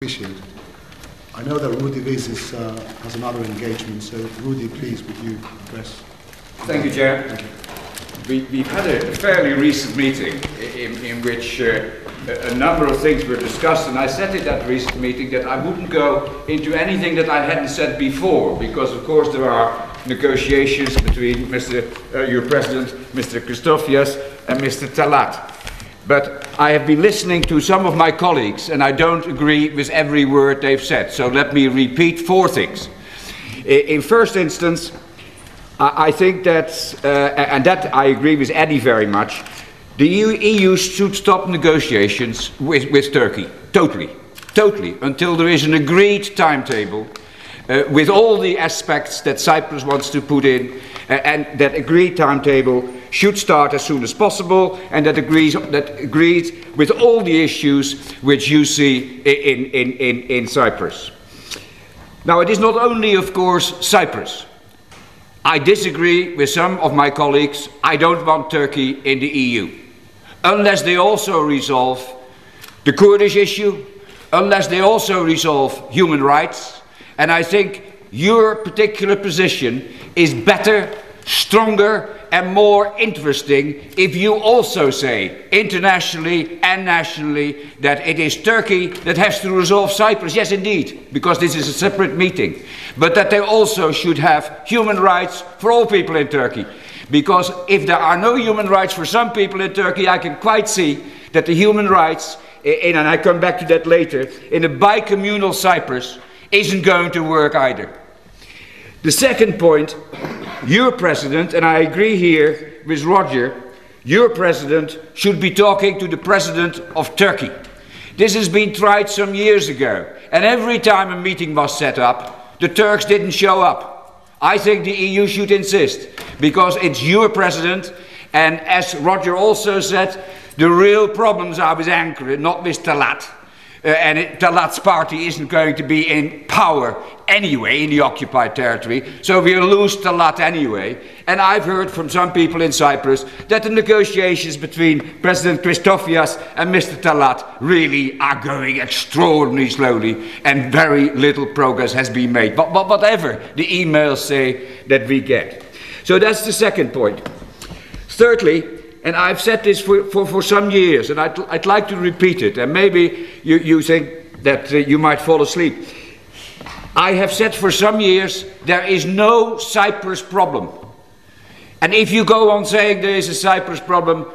Appreciate it. I know that Rudi has another engagement, so Rudi, please, would you address? Thank you, Chair. Thank you. We've had a fairly recent meeting in which a number of things were discussed, and I said at that recent meeting that I wouldn't go into anything that I hadn't said before, because of course there are negotiations between your President, Mr Christofias, and Mr Talat. But I have been listening to some of my colleagues, and I don't agree with every word they've said, so let me repeat 4 things. In first instance, I think that, and that I agree with Eddy very much, the EU should stop negotiations with Turkey, totally, until there is an agreed timetable with all the aspects that Cyprus wants to put in, and that agreed timetable should start as soon as possible, and that agrees with all the issues which you see in Cyprus. Now, it is not only, of course, Cyprus. I disagree with some of my colleagues. I don't want Turkey in the EU, unless they also resolve the Kurdish issue, unless they also resolve human rights. And I think your particular position is better, stronger, and more interesting if you also say, internationally and nationally, that it is Turkey that has to resolve Cyprus. Yes, indeed, because this is a separate meeting. But that they also should have human rights for all people in Turkey. Because if there are no human rights for some people in Turkey, I can quite see that the human rights, and I come back to that later, in a bicommunal Cyprus isn't going to work either. The second point, your President, and I agree here with Roger, your President should be talking to the President of Turkey. This has been tried some years ago, and every time a meeting was set up, the Turks didn't show up. I think the EU should insist, because it's your President, and as Roger also said, the real problems are with Ankara, not with Talat. Talat's party isn't going to be in power anyway in the occupied territory, so we'll lose Talat anyway. And I've heard from some people in Cyprus that the negotiations between President Christofias and Mr Talat really are going extraordinarily slowly, and very little progress has been made. But whatever the emails say that we get. So that's the second point. Thirdly, and I've said this for some years, and I'd like to repeat it, and maybe you think that you might fall asleep. I have said for some years, there is no Cyprus problem. And if you go on saying there is a Cyprus problem,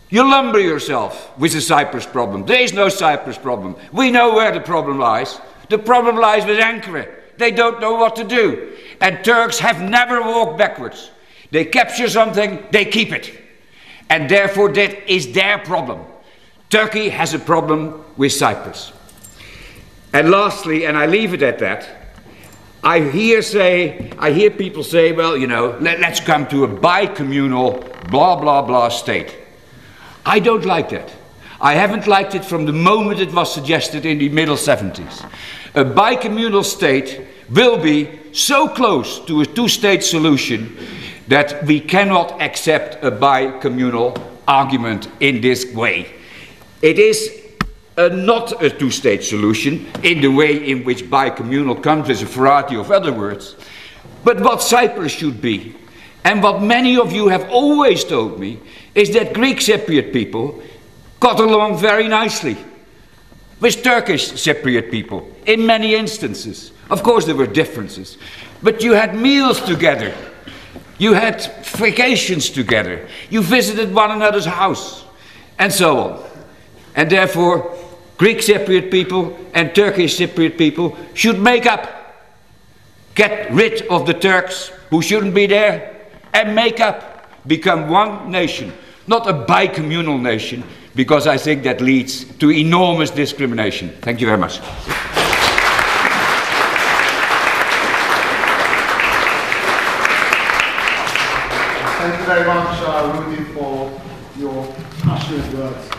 you lumber yourself with the Cyprus problem. There is no Cyprus problem. We know where the problem lies. The problem lies with Ankara. They don't know what to do. And Turks have never walked backwards. They capture something, they keep it. And therefore that is their problem. Turkey has a problem with Cyprus. And lastly, and I leave it at that, I hear people say, well, you know, let's come to a bicommunal blah blah blah state. I don't like that. I haven't liked it from the moment it was suggested in the middle 70s. A bicommunal state will be so close to a two-state solution that we cannot accept a bicommunal argument in this way. It is not a two-state solution in the way in which bicommunal comes with a variety of other words. But what Cyprus should be, and what many of you have always told me, is that Greek Cypriot people got along very nicely with Turkish Cypriot people in many instances. Of course there were differences, but you had meals together. You had vacations together. You visited one another's house, and so on. And therefore, Greek Cypriot people and Turkish Cypriot people should make up. Get rid of the Turks who shouldn't be there, and make up. Become one nation, not a bicommunal nation, because I think that leads to enormous discrimination. Thank you very much. Thank you very much, Rudi, for your passionate words.